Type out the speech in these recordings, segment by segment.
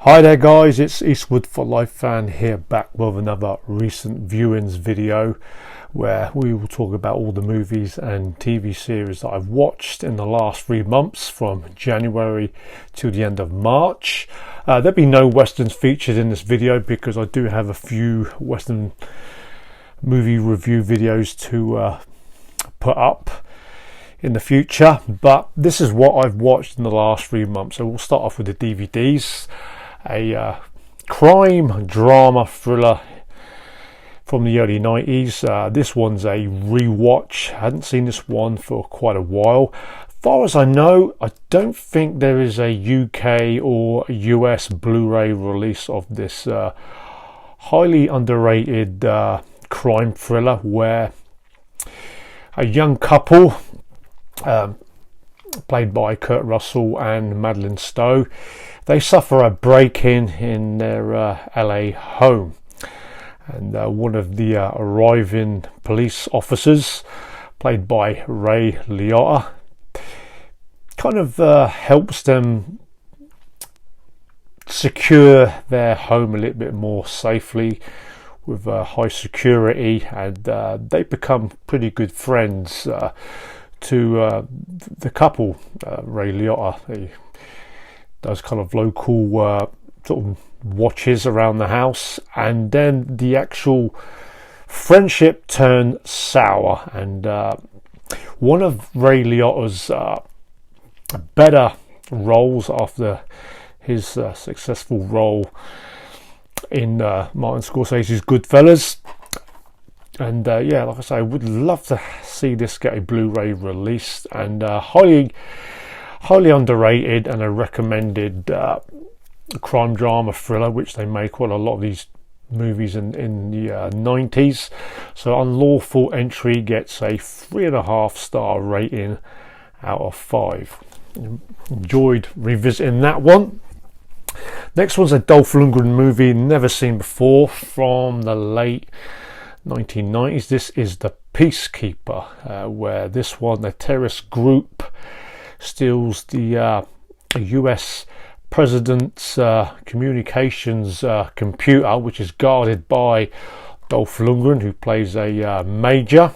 Hi there guys, it's Eastwood for Life fan here, back with another recent viewings video where we will talk about all the movies and TV series that I've watched in the last 3 months from January to the end of March. There'll be no westerns featured in this video because I do have a few western movie review videos to put up in the future, but this is what I've watched in the last 3 months. So we'll start off with the DVDs. A crime drama thriller from the early 90s. This one's a rewatch. I hadn't seen this one for quite a while. As far as I know, I don't think there is a UK or US Blu-ray release of this highly underrated crime thriller where a young couple played by Kurt Russell and Madeline Stowe, they suffer a break-in in their LA home, and one of the arriving police officers, played by Ray Liotta, kind of helps them secure their home a little bit more safely with high security, and they become pretty good friends to the couple. Ray Liotta, he does kind of local sort of watches around the house, and then the actual friendship turned sour, and one of Ray Liotta's better roles after his successful role in Martin Scorsese's Goodfellas. And yeah, like I say, I would love to see this get a Blu-ray released, and highly underrated and a recommended crime drama thriller, which they made quite a lot of these movies in the 90s. So Unlawful Entry gets a 3.5 star rating out of 5. Enjoyed revisiting that one. Next one's a Dolph Lundgren movie never seen before from the late 1990s. This is the Peacekeeper, where this one, a terrorist group steals the US president's communications computer, which is guarded by Dolph Lundgren, who plays a major.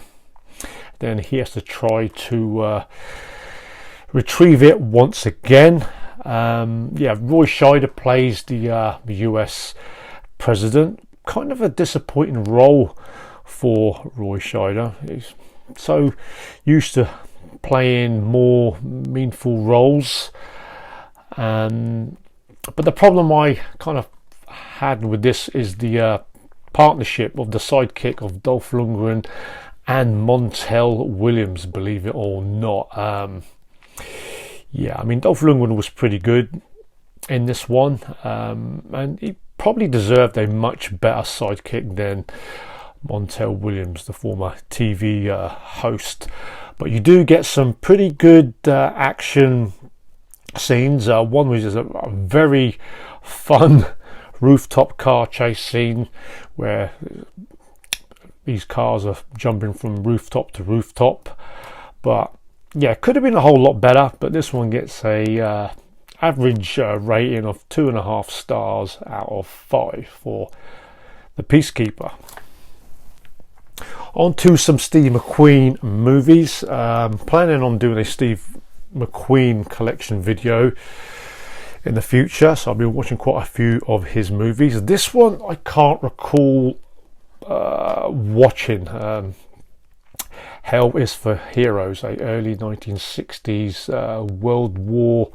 Then he has to try to retrieve it once again. Yeah, Roy Scheider plays the US president. Kind of a disappointing role for Roy Scheider. He's so used to playing more meaningful roles, but the problem I kind of had with this is the partnership of the sidekick of Dolph Lundgren and Montel Williams, believe it or not. Yeah, I mean, Dolph Lundgren was pretty good in this one, and he probably deserved a much better sidekick than Montel Williams, the former TV host. But you do get some pretty good action scenes. One was a very fun rooftop car chase scene where these cars are jumping from rooftop to rooftop. But yeah, could have been a whole lot better, but this one gets a average rating of 2.5 stars out of 5 for the Peacekeeper. On to some Steve McQueen movies. Planning on doing a Steve McQueen collection video in the future, so I'll be watching quite a few of his movies. This one I can't recall watching. Hell is for Heroes, a early 1960s World War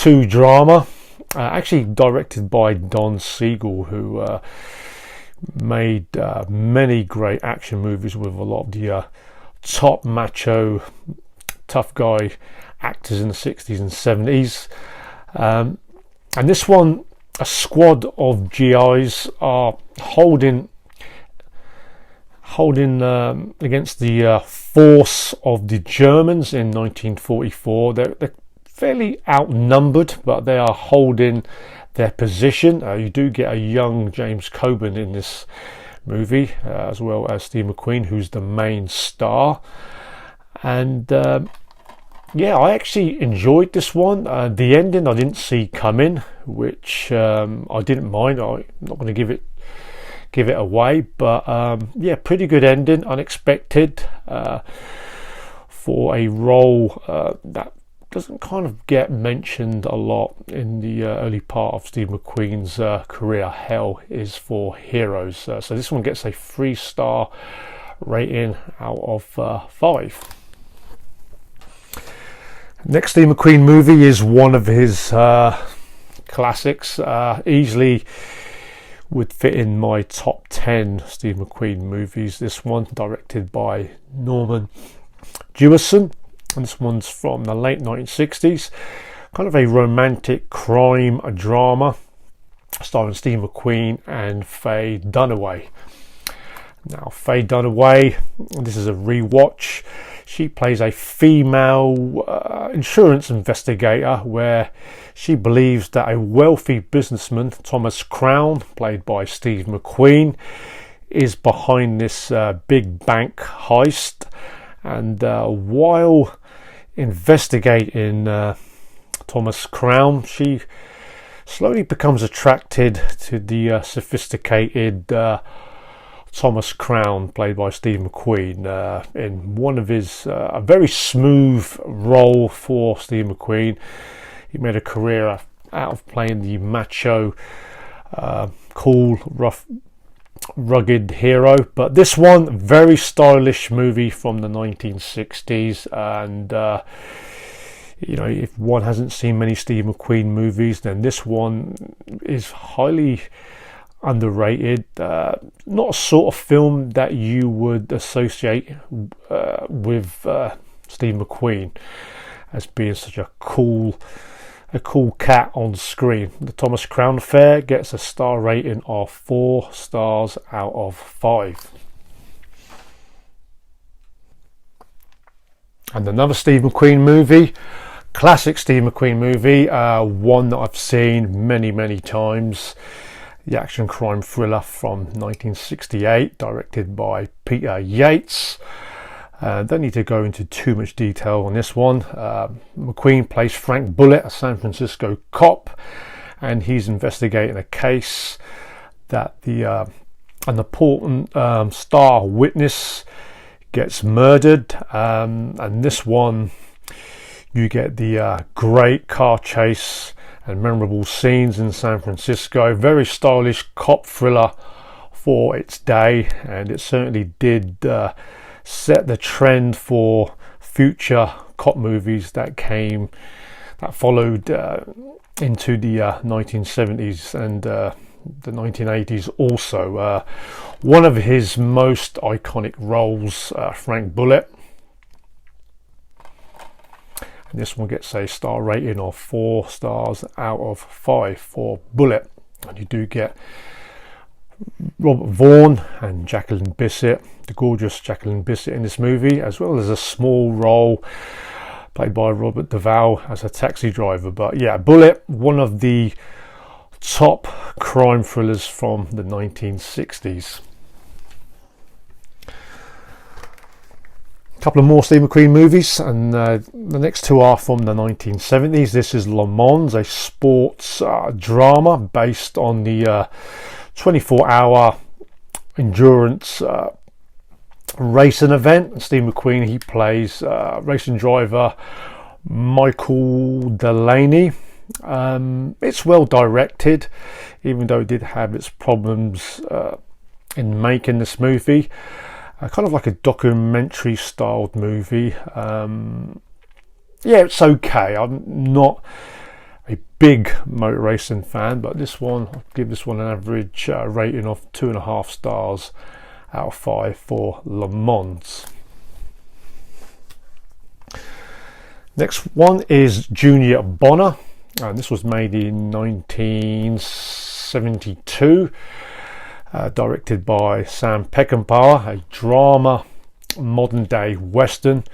II drama, actually directed by Don Siegel, who made many great action movies with a lot of the top macho tough guy actors in the 60s and 70s. And this one, a squad of GIs are holding against the force of the Germans in 1944. They're fairly outnumbered, but they are holding their position. You do get a young James Coburn in this movie, as well as Steve McQueen, who's the main star. And yeah, I actually enjoyed this one. The ending I didn't see coming, which I didn't mind. I'm not going to give it away, but yeah, pretty good ending, unexpected for a role that doesn't kind of get mentioned a lot in the early part of Steve McQueen's career. Hell is for heroes. So this one gets a 3-star rating out of 5. Next Steve McQueen movie is one of his classics. Easily would fit in my top 10 Steve McQueen movies. This one, directed by Norman Jewison, and this one's from the late 1960s. Kind of a romantic crime drama starring Steve McQueen and Faye Dunaway. Now, Faye Dunaway, this is a rewatch. She plays a female insurance investigator where she believes that a wealthy businessman, Thomas Crown, played by Steve McQueen, is behind this big bank heist. And while investigating Thomas Crown, she slowly becomes attracted to the sophisticated Thomas Crown, played by Steve McQueen, in one of his a very smooth role for Steve McQueen. He made a career out of playing the macho, cool, rough, rugged hero. But this one, very stylish movie from the 1960s, and you know, if one hasn't seen many Steve McQueen movies, then this one is highly underrated. Not a sort of film that you would associate with Steve McQueen as being such a cool cat on screen. The Thomas Crown Affair gets a star rating of 4 stars out of 5. And another Steve McQueen movie, classic Steve McQueen movie, one that I've seen many times. The action crime thriller from 1968, directed by Peter Yates. Don't need to go into too much detail on this one. McQueen plays Frank Bullitt, a San Francisco cop, and he's investigating a case that an important star witness gets murdered. And this one, you get the great car chase and memorable scenes in San Francisco. Very stylish cop thriller for its day, and it certainly did set the trend for future cop movies that followed into the 1970s and the 1980s also. One of his most iconic roles, Frank Bullitt. And this one gets a star rating of 4 stars out of 5 for Bullitt. And you do get Robert Vaughn and Jacqueline Bisset, the gorgeous Jacqueline Bisset in this movie, as well as a small role played by Robert Duvall as a taxi driver. But yeah, Bullitt, one of the top crime thrillers from the 1960s. A couple of more Steve McQueen movies, and the next two are from the 1970s. This is Le Mans, a sports drama based on the 24-hour endurance racing event. Steve McQueen, he plays racing driver Michael Delaney. It's well directed, even though it did have its problems in making this movie. Kind of like a documentary styled movie. Yeah, it's okay. I'm not a big motor racing fan, but this one, I'll give this one an average rating of 2.5 stars out of 5 for Le Mans. Next one is Junior Bonner, and this was made in 1972. Directed by Sam Peckinpah, a drama modern day western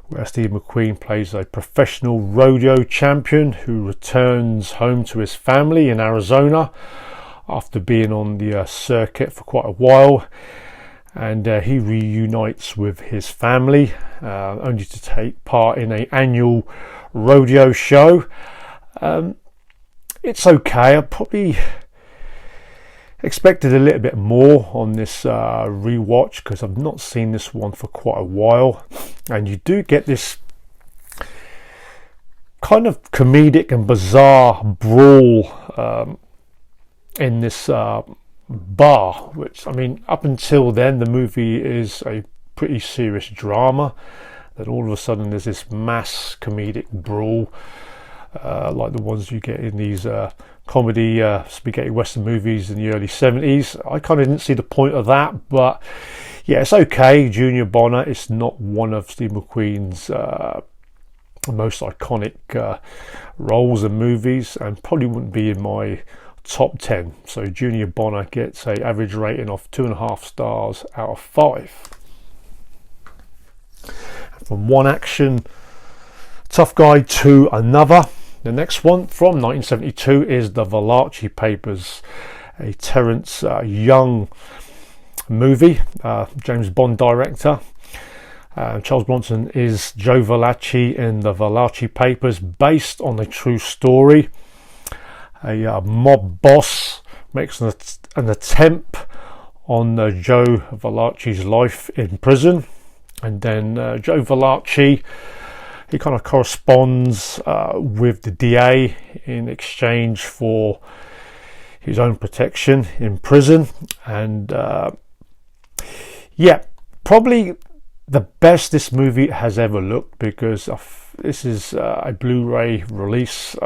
where Steve McQueen plays a professional rodeo champion who returns home to his family in Arizona after being on the circuit for quite a while. and he reunites with his family, only to take part in an annual rodeo show. It's okay. I probably expected a little bit more on this rewatch, because I've not seen this one for quite a while, and you do get this kind of comedic and bizarre brawl in this bar, which, I mean, up until then the movie is a pretty serious drama. Then all of a sudden there's this mass comedic brawl, like the ones you get in these comedy spaghetti western movies in the early 70s. I kind of didn't see the point of that, but yeah, it's okay. Junior Bonner is not one of Steve McQueen's most iconic roles and movies, and probably wouldn't be in my top 10. So Junior Bonner gets a average rating of 2.5 stars out of 5. From one action tough guy to another, the next one from 1972 is the Valachi Papers, a Terence Young movie, James Bond director. Charles Bronson is Joe Valachi in the Valachi Papers, based on a true story. A mob boss makes an attempt on Joe Valachi's life in prison, and then Joe Valachi, he kind of corresponds with the DA in exchange for his own protection in prison. And yeah, probably the best this movie has ever looked, because this is a Blu-ray release,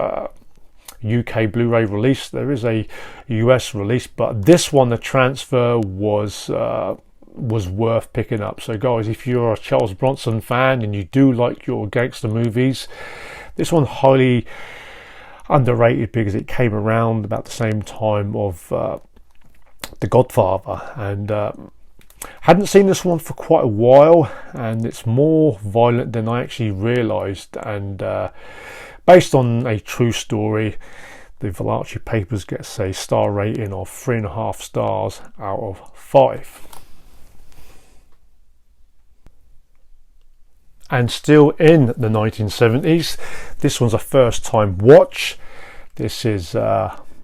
UK Blu-ray release. There is a US release, but this one, the transfer was worth picking up. So guys, if you're a Charles Bronson fan and you do like your gangster movies, this one highly underrated, because it came around about the same time of The Godfather, and hadn't seen this one for quite a while, and it's more violent than I actually realised, and based on a true story. The Valachi Papers gets a star rating of 3.5 stars out of 5. And still in the 1970s, this one's a first time watch. This is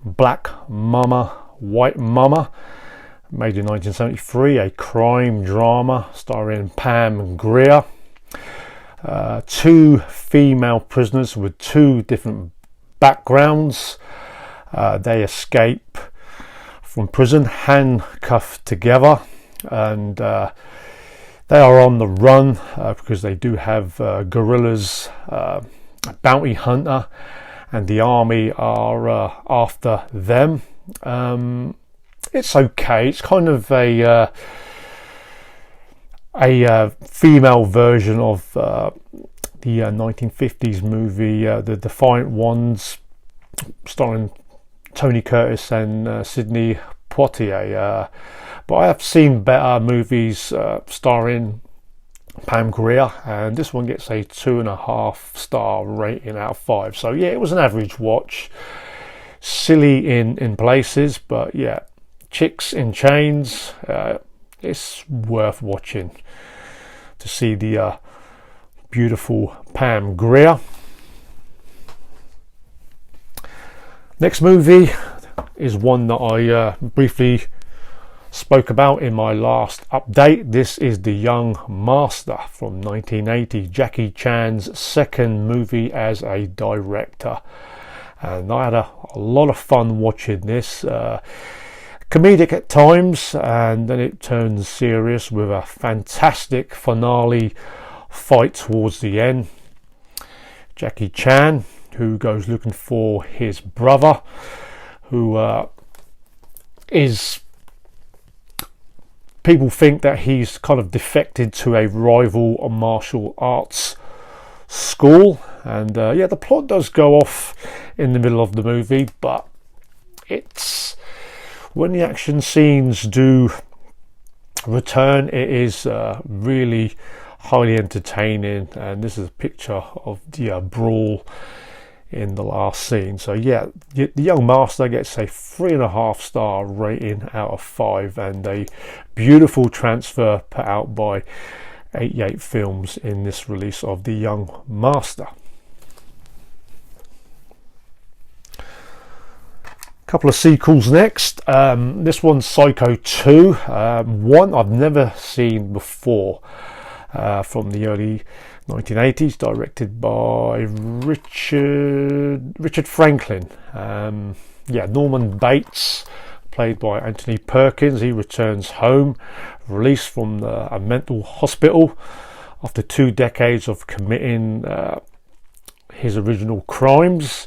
Black Mama, White Mama, made in 1973, a crime drama starring Pam Grier. 2 female prisoners with 2 different backgrounds. They escape from prison handcuffed together, and they are on the run because they do have guerrillas, a bounty hunter, and the army are after them. It's okay. It's kind of a female version of the 1950s movie The Defiant Ones, starring Tony Curtis and Sidney Poitier. But I have seen better movies starring Pam Grier, and this one gets a 2.5 star rating out of 5. So yeah, it was an average watch. Silly in places, but yeah, Chicks in Chains. It's worth watching to see the beautiful Pam Grier. Next movie is one that I briefly spoke about in my last update. This is The Young Master from 1980, Jackie Chan's second movie as a director. And I had a lot of fun watching this. Comedic at times, and then it turns serious with a fantastic finale fight towards the end. Jackie Chan, who goes looking for his brother, who is, people think that he's kind of defected to a rival martial arts school, and yeah, the plot does go off in the middle of the movie, but it's, when the action scenes do return, it is really highly entertaining. And this is a picture of the brawl in the last scene. So yeah, the young master gets a 3.5-star rating out of 5, and a beautiful transfer put out by 88 Films in this release of the young master. Couple of sequels next. This one's Psycho 2, one I've never seen before, from the early 1980s, directed by Richard Franklin. Norman Bates, played by Anthony Perkins. He returns home, released from a mental hospital after 2 decades of committing his original crimes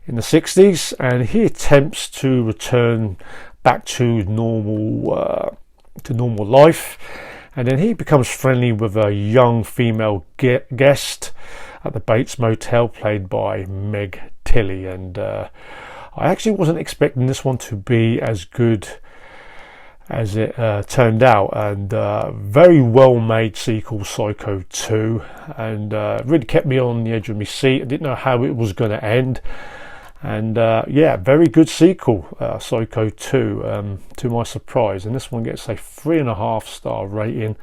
in the 60s, and he attempts to return back to normal life. And then he becomes friendly with a young female guest at the Bates Motel, played by Meg Tilly. And I actually wasn't expecting this one to be as good as it turned out. And very well made sequel, Psycho 2. And really kept me on the edge of my seat. I didn't know how it was going to end. And very good sequel, Psycho 2, to my surprise. And this one gets a 3.5-star rating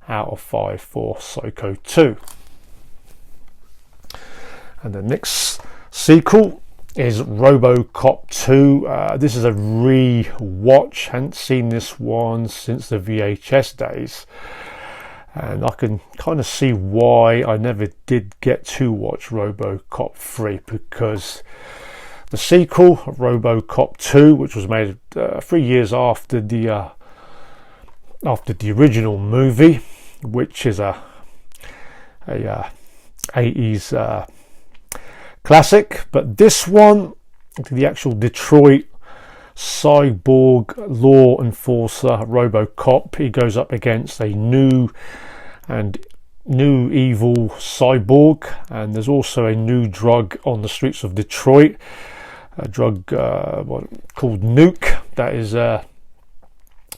out of 5 for Psycho 2. And the next sequel is Robocop 2. This is a re-watch. Hadn't seen this one since the VHS days. And I can kind of see why I never did get to watch Robocop 3, because the sequel, Robocop 2, which was made 3 years after the original movie, which is a 80s classic, but this one, the actual Detroit cyborg law enforcer Robocop, he goes up against a new evil cyborg, and there's also a new drug on the streets of Detroit, a drug called Nuke, that is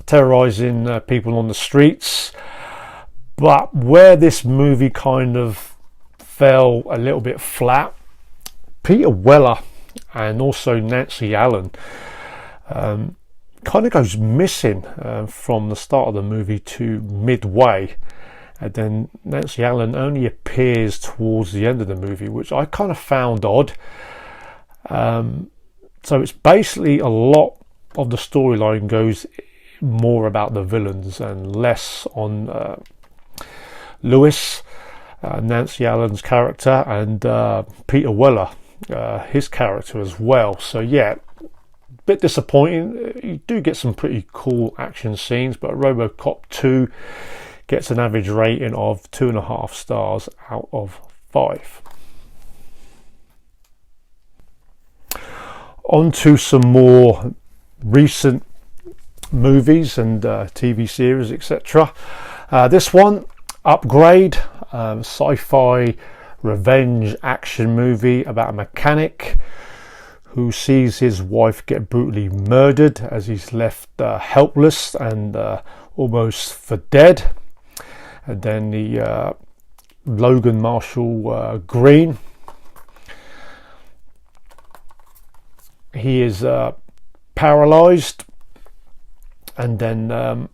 terrorizing people on the streets. But where this movie kind of fell a little bit flat, Peter Weller and also Nancy Allen kind of goes missing from the start of the movie to midway, and then Nancy Allen only appears towards the end of the movie, which I kind of found odd. So it's basically a lot of the storyline goes more about the villains and less on Lewis, Nancy Allen's character, and Peter Weller, his character as well. So yeah, bit disappointing. You do get some pretty cool action scenes, but Robocop 2 gets an average rating of 2.5 stars out of 5. On to some more recent movies and TV series, etc. This one, Upgrade, sci-fi revenge action movie about a mechanic who sees his wife get brutally murdered as he's left helpless and almost for dead. And then the Logan Marshall Green, he is paralyzed, and then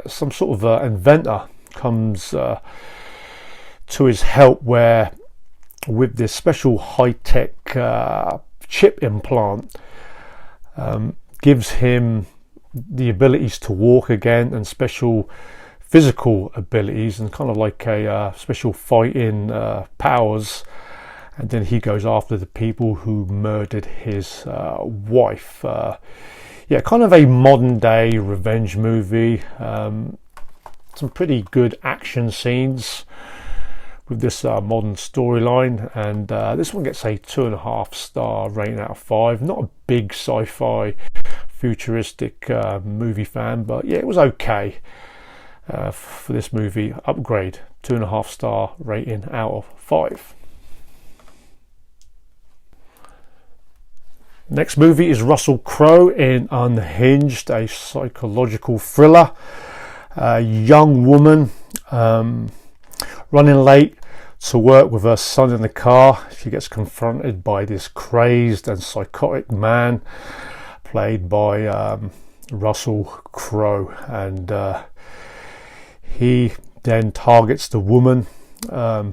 some sort of inventor comes to his help, where with this special high-tech chip implant gives him the abilities to walk again and special physical abilities and kind of like a special fighting powers. And then he goes after the people who murdered his wife. Kind of a modern day revenge movie. Some pretty good action scenes with this modern storyline, and this one gets a 2.5 star rating out of 5. Not a big sci-fi futuristic movie fan, but yeah, it was okay for this movie. Upgrade, 2.5 star rating out of 5. Next movie is Russell Crowe in Unhinged, a psychological thriller. A young woman running late to work with her son in the car. She gets confronted by this crazed and psychotic man played by Russell Crowe, and he then targets the woman, a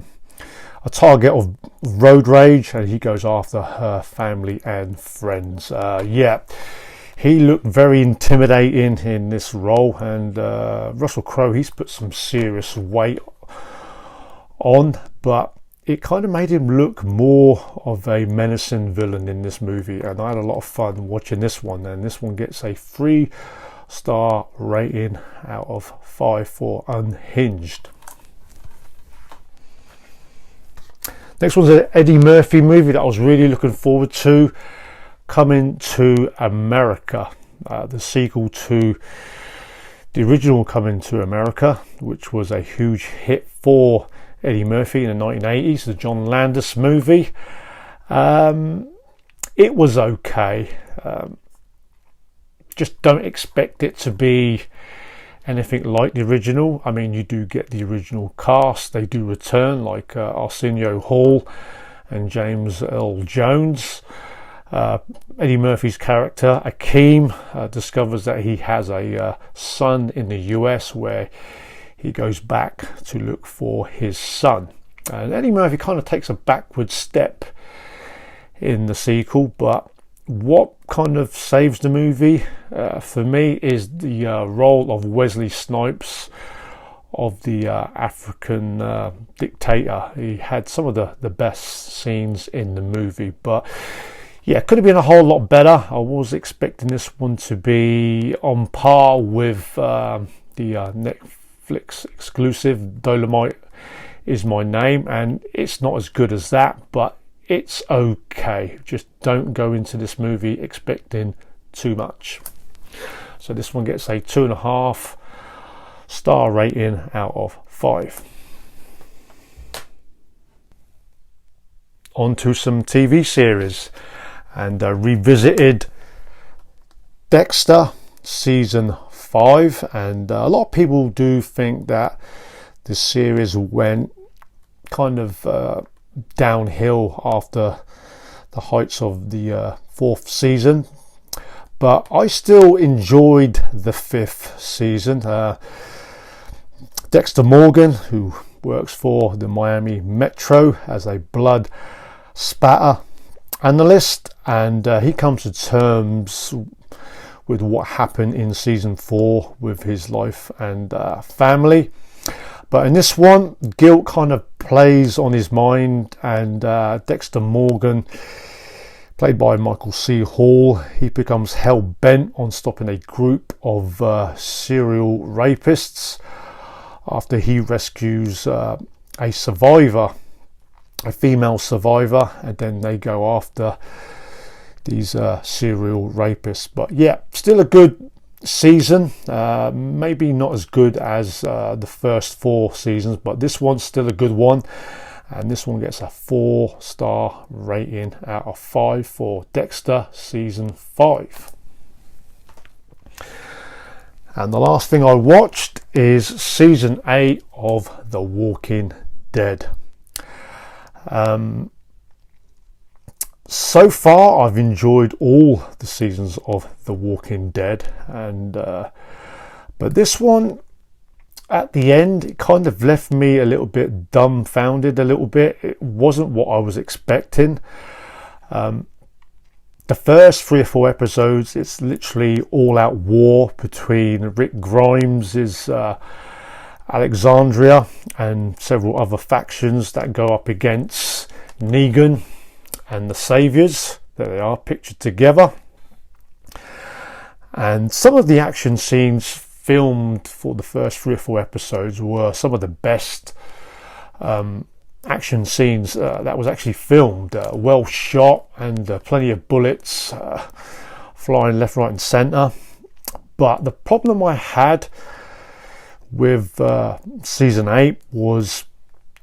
target of road rage, and he goes after her family and friends. He looked very intimidating in this role, and Russell Crowe, he's put some serious weight on, but it kind of made him look more of a menacing villain in this movie, and I had a lot of fun watching this one. And this one gets a 3-star rating out of 5 for Unhinged. Next one's an Eddie Murphy movie that I was really looking forward to, Coming to America, the sequel to the original Coming to America, which was a huge hit for Eddie Murphy in the 1980s, the John Landis movie. It was okay. Just don't expect it to be anything like the original. I mean, you do get the original cast. They do return, like Arsenio Hall and James Earl Jones. Eddie Murphy's character, Akeem, discovers that he has a son in the US, where he goes back to look for his son. And Eddie Murphy kind of takes a backward step in the sequel, but what kind of saves the movie for me is the role of Wesley Snipes, of the African dictator. He had some of the best scenes in the movie, but yeah, could have been a whole lot better. I was expecting this one to be on par with the Netflix exclusive Dolomite Is My Name, and it's not as good as that, but it's okay. Just don't go into this movie expecting too much. So this one gets a 2.5 star rating out of 5. On to some TV series, and revisited Dexter season 5, and a lot of people do think that the series went kind of downhill after the heights of the 4th season, but I still enjoyed the 5th season. Dexter Morgan, who works for the Miami Metro as a blood spatter analyst, and he comes to terms with what happened in season 4 with his life and family. But in this one, guilt kind of plays on his mind, and Dexter Morgan, played by Michael C. Hall, he becomes hell-bent on stopping a group of serial rapists after he rescues a survivor, a female survivor, and then they go after these serial rapists. But yeah, still a good season, maybe not as good as the first 4 seasons, but this one's still a good one, and this one gets a 4-star rating out of 5 for Dexter season 5. And the last thing I watched is season 8 of The Walking Dead. So far I've enjoyed all the seasons of The Walking Dead, and but this one at the end, it kind of left me a little bit dumbfounded. A little bit, it wasn't what I was expecting. The first 3 or 4 episodes, it's literally all out war between Rick Grimes' Alexandria and several other factions that go up against Negan and the Saviors. There they are, pictured together. And some of the action scenes filmed for the first 3 or 4 episodes were some of the best action scenes that was actually filmed. Well shot, and plenty of bullets flying left, right and centre. But the problem I had with season 8 was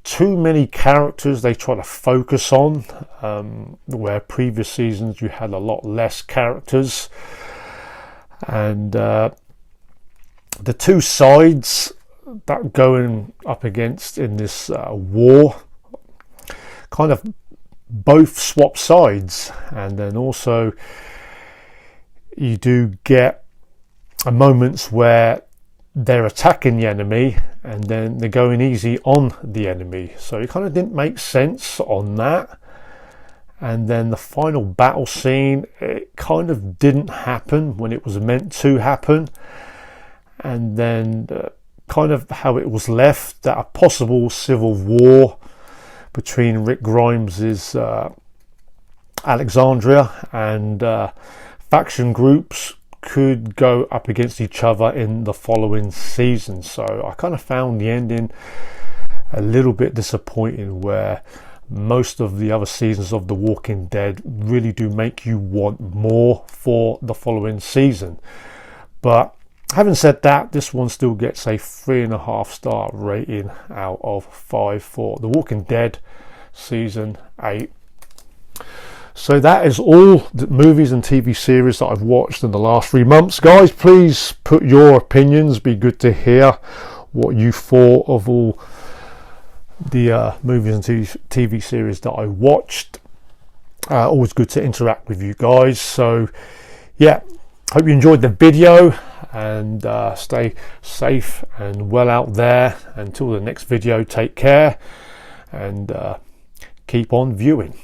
too many characters they try to focus on, where previous seasons you had a lot less characters. And the 2 sides that going up against in this war kind of both swap sides, and then also you do get moments where they're attacking the enemy and then they're going easy on the enemy, so it kind of didn't make sense on that. And then the final battle scene, it kind of didn't happen when it was meant to happen, and then kind of how it was left, that a possible civil war between Rick Grimes's Alexandria and faction groups could go up against each other in the following season. So I kind of found the ending a little bit disappointing, where most of the other seasons of The Walking Dead really do make you want more for the following season. But having said that, this one still gets a 3.5 star rating out of 5 for The Walking Dead season 8. So that is all the movies and TV series that I've watched in the last 3 months. Guys, please put your opinions. Be good to hear what you thought of all the movies and TV series that I watched. Always good to interact with you guys. So yeah, hope you enjoyed the video, and stay safe and well out there. Until the next video, take care and keep on viewing.